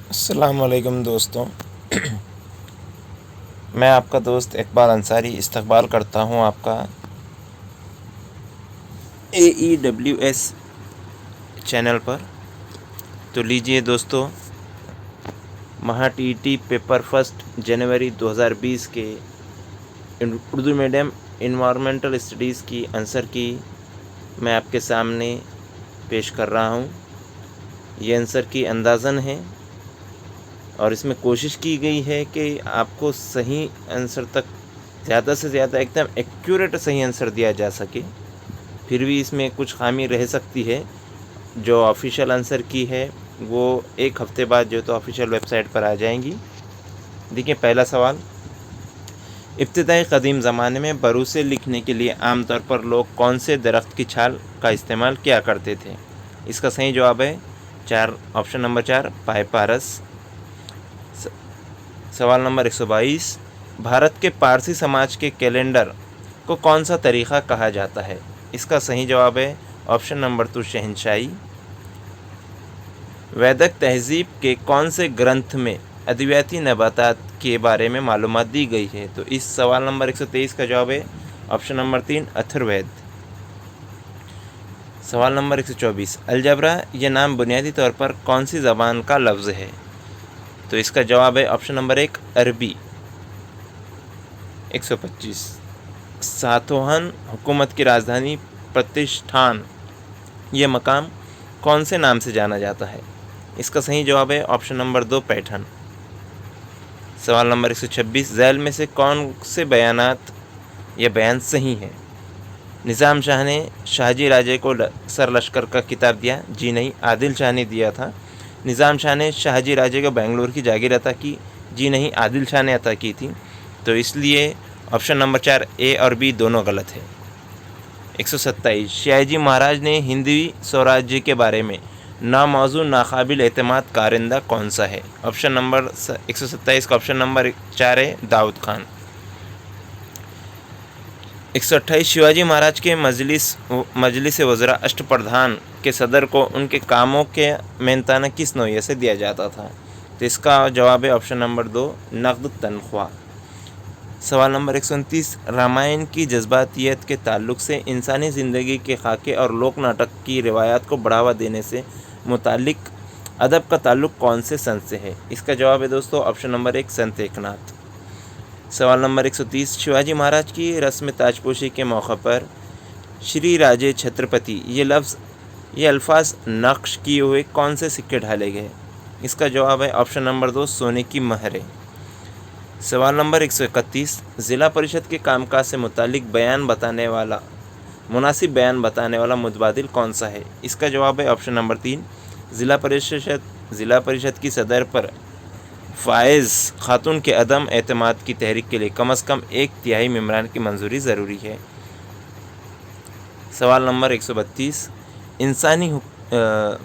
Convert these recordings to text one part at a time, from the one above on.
السلام علیکم دوستوں، میں آپ کا دوست اقبال انصاری استقبال کرتا ہوں آپ کا AEWS چینل پر۔ تو لیجئے دوستو، مہا TET پیپر 1 جنوری 2020 کے اردو میڈیم انوائرمنٹل اسٹڈیز کی آنسر کی میں آپ کے سامنے پیش کر رہا ہوں۔ یہ آنسر کی اندازاً ہے اور اس میں کوشش کی گئی ہے کہ آپ کو صحیح آنسر تک زیادہ سے زیادہ ایک دم ایکوریٹ صحیح آنسر دیا جا سکے۔ پھر بھی اس میں کچھ خامی رہ سکتی ہے۔ جو آفیشیل آنسر کی ہے وہ ایک ہفتے بعد جو تو آفیشیل ویب سائٹ پر آ جائیں گی۔ دیکھیں، پہلا سوال، ابتدائی قدیم زمانے میں بروسے لکھنے کے لیے عام طور پر لوگ کون سے درخت کی چھال کا استعمال کیا کرتے تھے؟ اس کا صحیح جواب ہے آپشن نمبر 4 پائپارس۔ سوال نمبر 122، بھارت کے پارسی سماج کے کیلنڈر کو کون سا طریقہ کہا جاتا ہے؟ اس کا صحیح جواب ہے آپشن نمبر 2 شہنشائی۔ ویدک تہذیب کے کون سے گرنتھ میں ادویاتی نباتات کے بارے میں معلومات دی گئی ہے؟ تو اس سوال نمبر 123 کا جواب ہے آپشن نمبر 3 اتھروید۔ سوال نمبر 124، الجبرا یہ نام بنیادی طور پر کون سی زبان کا لفظ ہے؟ تو اس کا جواب ہے آپشن نمبر 1 عربی۔ 125، ساتواہن حکومت کی راجدھانی پرتشٹھان یہ مقام کون سے نام سے جانا جاتا ہے؟ اس کا صحیح جواب ہے آپشن نمبر 2 پیٹھن۔ سوال نمبر 126، ذیل میں سے کون سے بیانات یا بیان صحیح ہیں؟ نظام شاہ نے شاہجی راجے کو سر لشکر کا خطاب دیا؟ جی نہیں، عادل شاہ نے دیا تھا۔ نظام شاہ نے شاہجی راجے کو بنگلور کی جاگیر عطا کی؟ جی نہیں، عادل شاہ نے عطا کی تھی۔ تو اس لیے آپشن نمبر 4 اے اور بی دونوں غلط ہے۔ 127، شیواجی مہاراج نے ہندوی سوراجیہ کے بارے میں ناموزوں ناقابل اعتماد کارندہ کون سا ہے؟ آپشن نمبر 127 کا آپشن نمبر 4 ہے داؤد خان۔ 128، شیواجی مہاراج کے مجلس وزراء اشٹ پردھان کے صدر کو ان کے کاموں کے مینتانہ کس نوعیت سے دیا جاتا تھا؟ تو اس کا جواب ہے آپشن نمبر 2 نقد تنخواہ۔ سوال نمبر 129، رامائن کی جذباتیت کے تعلق سے انسانی زندگی کے خاکے اور لوک ناٹک کی روایات کو بڑھاوا دینے سے متعلق ادب کا تعلق کون سے سنت سے ہے؟ اس کا جواب ہے دوستو آپشن نمبر 1 سنت ایکناتھ۔ سوال نمبر 130، شیواجی مہاراج کی رسم تاج پوشی کے موقع پر شری راجے چھترپتی یہ الفاظ نقش کیے ہوئے کون سے سکے ڈھالے گئے؟ اس کا جواب ہے آپشن نمبر 2 سونے کی مہریں۔ سوال نمبر 131، ضلع پریشد کے کام کاج سے متعلق مناسب بیان بتانے والا متبادل کون سا ہے؟ اس کا جواب ہے آپشن نمبر 3 ضلع پریشد کی صدر پر فائز خاتون کے عدم اعتماد کی تحریک کے لیے کم از کم 1/3 ممبران کی منظوری ضروری ہے۔ سوال نمبر 132،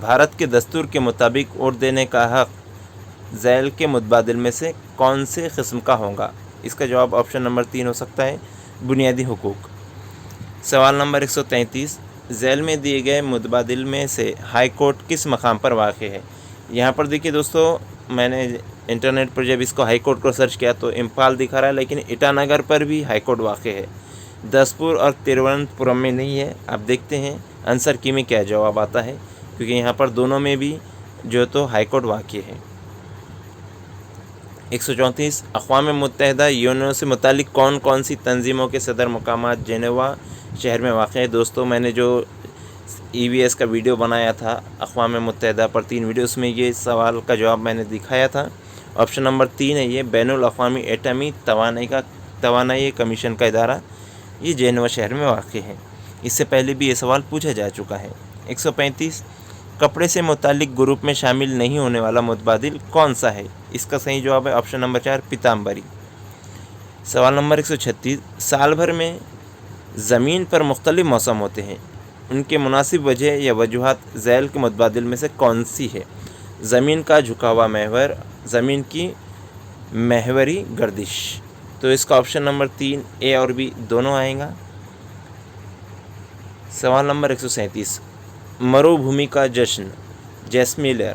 بھارت کے دستور کے مطابق ووٹ دینے کا حق ذیل کے متبادل میں سے کون سے قسم کا ہوگا؟ اس کا جواب آپشن نمبر 3 ہو سکتا ہے بنیادی حقوق۔ سوال نمبر 133، ذیل میں دیے گئے متبادل میں سے ہائی کورٹ کس مقام پر واقع ہے؟ یہاں پر دیکھیے دوستو، میں نے انٹرنیٹ پر جب اس کو ہائی کورٹ کو سرچ کیا تو امپھال دکھا رہا ہے، لیکن اٹانگر پر بھی ہائی کورٹ واقع ہے، دسپور اور ترووننتپورم میں نہیں ہے۔ اب دیکھتے ہیں آنسر کی میں کیا جواب آتا ہے، کیونکہ یہاں پر دونوں میں بھی جو تو ہائی کورٹ واقع ہے۔ 134، اقوام متحدہ یونین سے متعلق کون سی تنظیموں کے صدر مقامات جنیوا شہر میں واقع ہے؟ دوستو، میں نے جو EVS کا ویڈیو بنایا تھا اقوام متحدہ پر 3 ویڈیوز میں یہ سوال کا جواب میں نے دکھایا تھا۔ آپشن نمبر 3 ہے یہ بین الاقوامی ایٹمی توانائی کمیشن کا ادارہ، یہ جنیوا شہر میں واقع ہے۔ اس سے پہلے بھی یہ سوال پوچھا جا چکا ہے۔ 135، کپڑے سے متعلق گروپ میں شامل نہیں ہونے والا متبادل کون سا ہے؟ اس کا صحیح جواب ہے آپشن نمبر 4 پیتامبری۔ سوال نمبر 136، سال بھر میں زمین پر مختلف موسم ہوتے ہیں، ان کے مناسب وجہ یا وجوہات ذیل کے متبادل میں سے کون سی ہے؟ زمین کا جھکا ہوا محور، زمین کی محوری گردش۔ تو اس کا آپشن نمبر 3 اے اور بی دونوں آئیں گا۔ سوال نمبر 137، مرو بھومی کا جشن جیسمیلر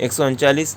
139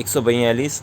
142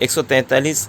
143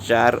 4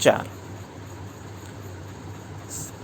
4।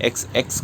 XX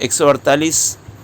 148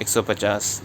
150।